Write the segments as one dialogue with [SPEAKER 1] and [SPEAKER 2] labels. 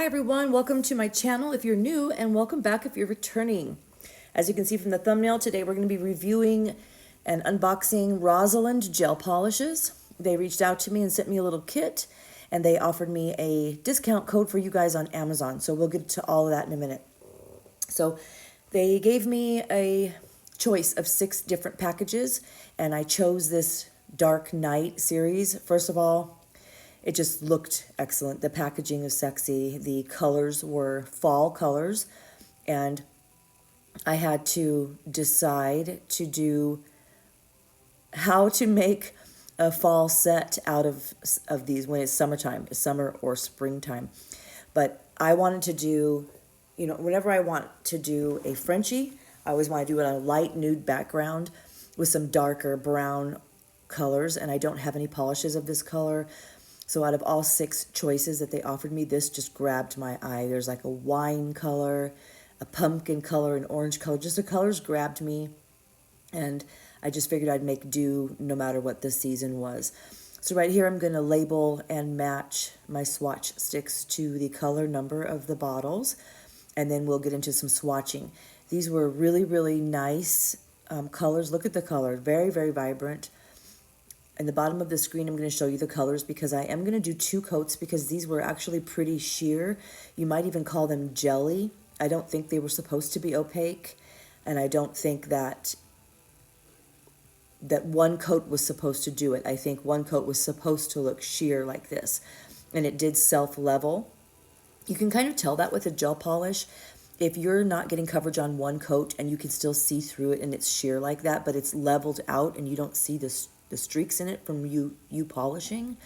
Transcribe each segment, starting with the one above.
[SPEAKER 1] everyone, welcome to my channel if you're new, and welcome back if you're returning. As you can see from the thumbnail, today we're going to be reviewing and unboxing Rosalind gel polishes. They reached out to me and sent me a little kit, and they offered me a discount code for you guys on Amazon, so we'll get to all of that in a minute. So they gave me a choice of 6 different packages, and I chose this Dark Night series. First of all, it just looked excellent. The packaging is sexy. The colors were fall colors. And I had to decide to do how to make a fall set out of these when it's summertime, summer or springtime. But I wanted to do, whenever I want to do a Frenchie, I always want to do it on a light nude background with some darker brown colors. And I don't have any polishes of this color. So out of all 6 choices that they offered me, this just grabbed my eye. There's like a wine color, a pumpkin color, an orange color. Just the colors grabbed me. And I just figured I'd make do no matter what the season was. So right here, I'm going to label and match my swatch sticks to the color number of the bottles. And then we'll get into some swatching. These were really, really nice colors. Look at the color. Very, very vibrant. In the bottom of the screen, I'm going to show you the colors because I am going to do 2 coats because these were actually pretty sheer. You might even call them jelly. I don't think they were supposed to be opaque, and I don't think that one coat was supposed to do it. I think one coat was supposed to look sheer like this, and it did self-level. You can kind of tell that with a gel polish. If you're not getting coverage on one coat and you can still see through it and it's sheer like that, but it's leveled out and you don't see the streaks in it from you polishing,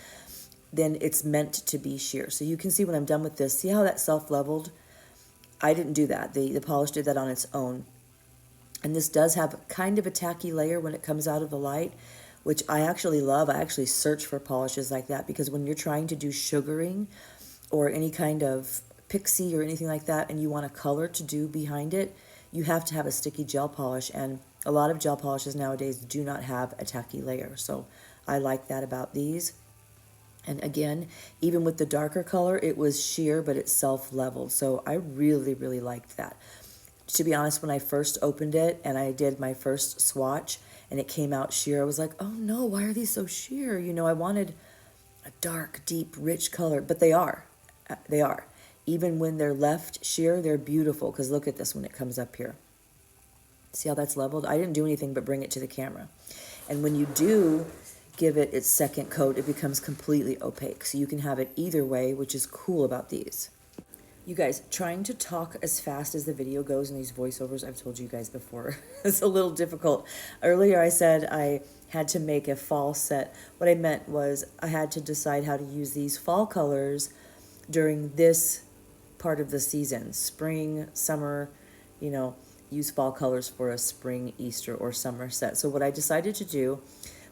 [SPEAKER 1] then it's meant to be sheer. So you can see when I'm done with this, see how that self-leveled? I didn't do that. The polish did that on its own. And this does have kind of a tacky layer when it comes out of the light, which I actually love. I actually search for polishes like that because when you're trying to do sugaring or any kind of pixie or anything like that and you want a color to do behind it, you have to have a sticky gel polish, and a lot of gel polishes nowadays do not have a tacky layer, so I like that about these. And again, even with the darker color, it was sheer, but it's self-leveled, so I really, really liked that. To be honest, when I first opened it and I did my first swatch and it came out sheer, I was like, oh no, why are these so sheer? I wanted a dark, deep, rich color, but they are. They are. Even when they're left sheer, they're beautiful, because look at this when it comes up here. See how that's leveled? I didn't do anything but bring it to the camera. And when you do give it its second coat, it becomes completely opaque. So you can have it either way, which is cool about these. You guys, trying to talk as fast as the video goes in these voiceovers, I've told you guys before, it's a little difficult. Earlier I said I had to make a fall set. What I meant was I had to decide how to use these fall colors during this part of the season. Spring, summer, use fall colors for a spring, Easter, or summer set. So what I decided to do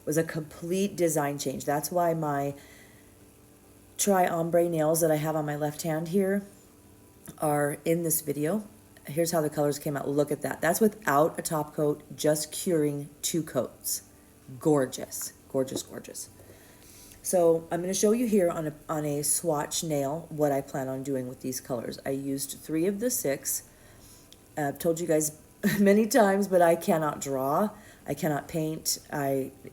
[SPEAKER 1] was a complete design change. That's why my ombre nails that I have on my left hand here are in this video. Here's how the colors came out. Look at that. That's without a top coat, just curing 2 coats. Gorgeous, gorgeous, gorgeous. So I'm going to show you here on a swatch nail what I plan on doing with these colors. I used 3 of the 6. I've told you guys many times, but I cannot draw. I cannot paint.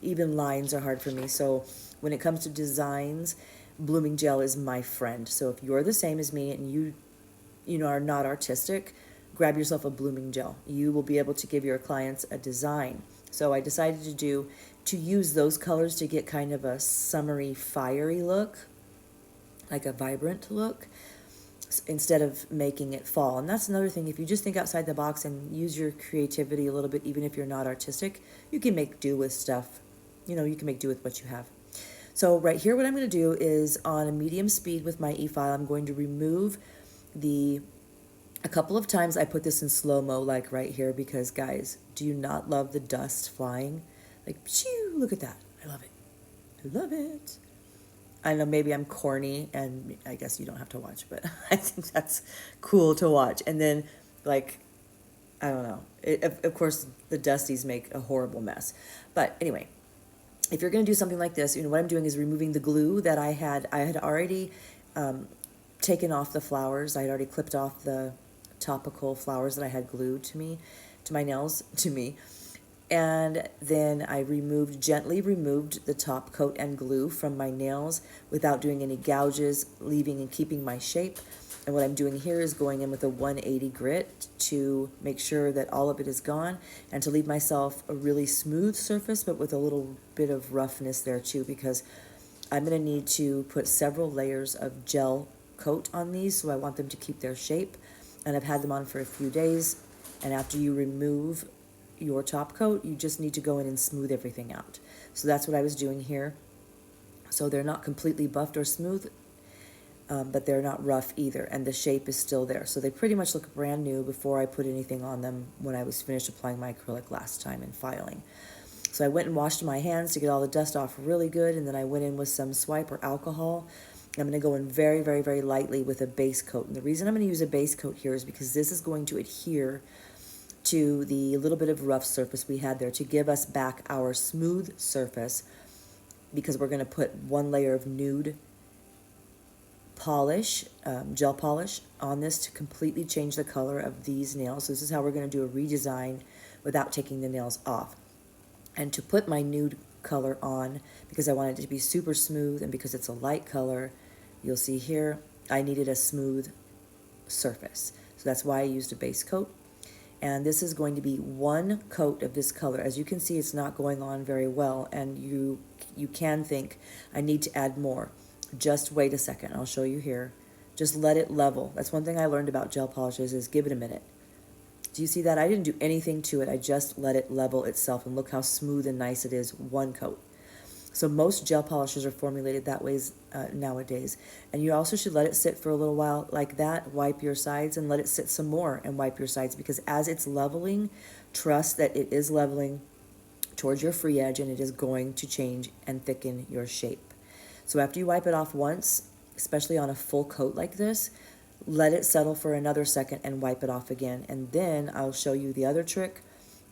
[SPEAKER 1] Even lines are hard for me. So when it comes to designs, blooming gel is my friend. So if you're the same as me and you are not artistic, grab yourself a blooming gel. You will be able to give your clients a design. So I decided to use those colors to get kind of a summery, fiery look, like a vibrant look, instead of making it fall. And that's another thing. If you just think outside the box and use your creativity a little bit, even if you're not artistic, you can make do with stuff. You can make do with what you have. So right here, what I'm going to do is on a medium speed with my e-file, I'm going to remove a couple of times I put this in slow-mo, like right here, because guys, do you not love the dust flying? Like, phew, look at that. I love it. I love it. I know maybe I'm corny, and I guess you don't have to watch, but I think that's cool to watch. And then, like, I don't know. Of course, the dusties make a horrible mess. But anyway, if you're going to do something like this, what I'm doing is removing the glue that I had already taken off the flowers. I had already clipped off the topical flowers that I had glued to my nails, to me. And then I gently removed the top coat and glue from my nails without doing any gouges, leaving and keeping my shape. And what I'm doing here is going in with a 180 grit to make sure that all of it is gone and to leave myself a really smooth surface, but with a little bit of roughness there too, because I'm going to need to put several layers of gel coat on these, so I want them to keep their shape. And I've had them on for a few days, and after you remove your top coat, you just need to go in and smooth everything out. So that's what I was doing here. So they're not completely buffed or smooth, but they're not rough either, and the shape is still there. So they pretty much look brand new before I put anything on them when I was finished applying my acrylic last time and filing. So I went and washed my hands to get all the dust off really good, and then I went in with some swipe or alcohol. I'm going to go in very, very, very lightly with a base coat. And the reason I'm going to use a base coat here is because this is going to adhere to the little bit of rough surface we had there to give us back our smooth surface, because we're going to put one layer of nude polish, gel polish on this to completely change the color of these nails. So this is how we're going to do a redesign without taking the nails off. And to put my nude color on, because I wanted it to be super smooth and because it's a light color, you'll see here, I needed a smooth surface. So that's why I used a base coat. And this is going to be one coat of this color. As you can see, it's not going on very well, and you can think, I need to add more. Just wait a second, I'll show you here. Just let it level. That's one thing I learned about gel polishes, is give it a minute. Do you see that? I didn't do anything to it. I just let it level itself, and look how smooth and nice it is, one coat. So most gel polishes are formulated that way nowadays. And you also should let it sit for a little while like that, wipe your sides, and let it sit some more and wipe your sides, because as it's leveling, trust that it is leveling towards your free edge, and it is going to change and thicken your shape. So after you wipe it off once, especially on a full coat like this, let it settle for another second and wipe it off again. And then I'll show you the other trick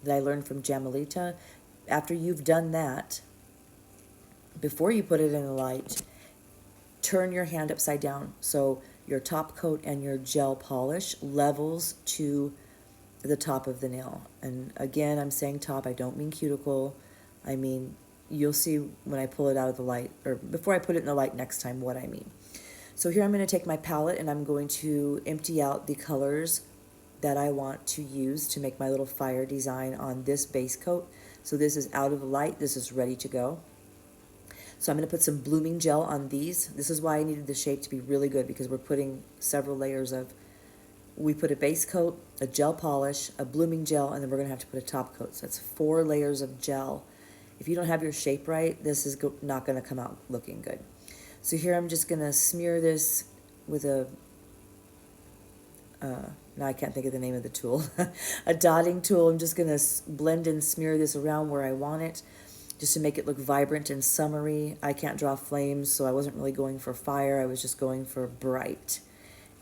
[SPEAKER 1] that I learned from Jamelita. After you've done that, before you put it in the light, turn your hand upside down so your top coat and your gel polish levels to the top of the nail. And again, I'm saying top, I don't mean cuticle. I mean, you'll see when I pull it out of the light, or before I put it in the light next time, what I mean. So here I'm going to take my palette and I'm going to empty out the colors that I want to use to make my little fire design on this base coat. So this is out of the light, this is ready to go. So I'm going to put some blooming gel on these. This is why I needed the shape to be really good, because we're putting several layers of, we put a base coat, a gel polish, a blooming gel, and then we're going to have to put a top coat. So that's 4 layers of gel. If you don't have your shape right, this is not going to come out looking good. So here I'm just going to smear this with a, now I can't think of the name of the tool, a dotting tool. I'm just going to blend and smear this around where I want it, just to make it look vibrant and summery. I can't draw flames, so I wasn't really going for fire. I was just going for bright.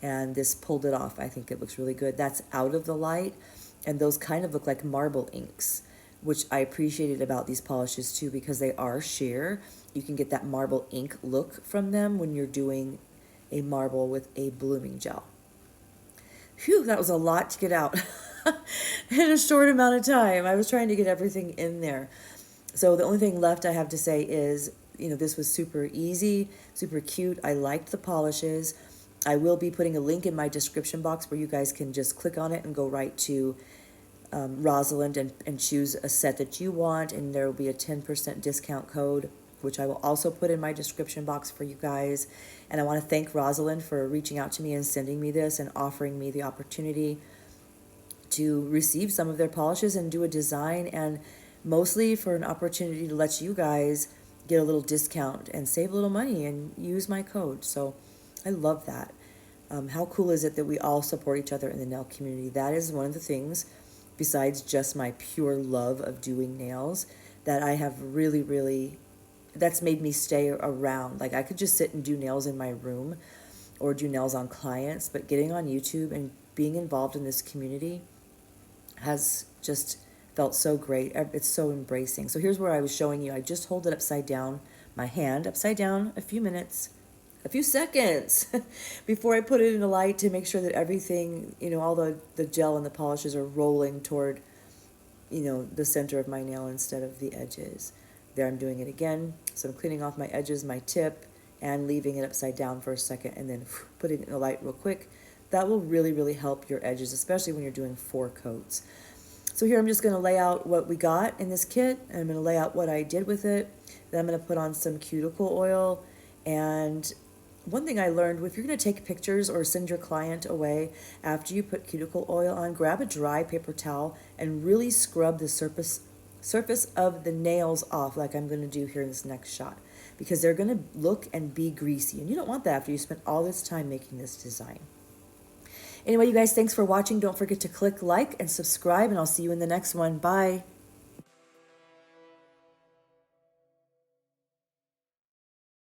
[SPEAKER 1] And this pulled it off. I think it looks really good. That's out of the light, and those kind of look like marble inks, which I appreciated about these polishes too, because they are sheer. You can get that marble ink look from them when you're doing a marble with a blooming gel. Phew, that was a lot to get out in a short amount of time. I was trying to get everything in there. So the only thing left I have to say is, you know, this was super easy, super cute. I liked the polishes. I will be putting a link in my description box where you guys can just click on it and go right to Rosalind and choose a set that you want, and there will be a 10% discount code, which I will also put in my description box for you guys. And I want to thank Rosalind for reaching out to me and sending me this and offering me the opportunity to receive some of their polishes and do a design, and mostly for an opportunity to let you guys get a little discount and save a little money and use my code. So I love that. How cool is it that we all support each other in the nail community? That is one of the things, besides just my pure love of doing nails, that I have really, that's made me stay around. Like, I could just sit and do nails in my room or do nails on clients, but getting on YouTube and being involved in this community has just felt so great. It's so embracing. So here's where I was showing you. I just hold it upside down, my hand upside down, a few minutes, a few seconds before I put it in the light to make sure that everything, all the gel and the polishes are rolling toward, the center of my nail instead of the edges. There I'm doing it again. So I'm cleaning off my edges, my tip, and leaving it upside down for a second and then putting it in the light real quick. That will really, really help your edges, especially when you're doing 4 coats. So here I'm just going to lay out what we got in this kit, and I'm going to lay out what I did with it. Then I'm going to put on some cuticle oil. And one thing I learned, if you're going to take pictures or send your client away after you put cuticle oil on, grab a dry paper towel and really scrub the surface of the nails off, like I'm going to do here in this next shot, because they're going to look and be greasy, and you don't want that after you spent all this time making this design. Anyway, you guys, thanks for watching. Don't forget to click like and subscribe, and I'll see you in the next one. Bye.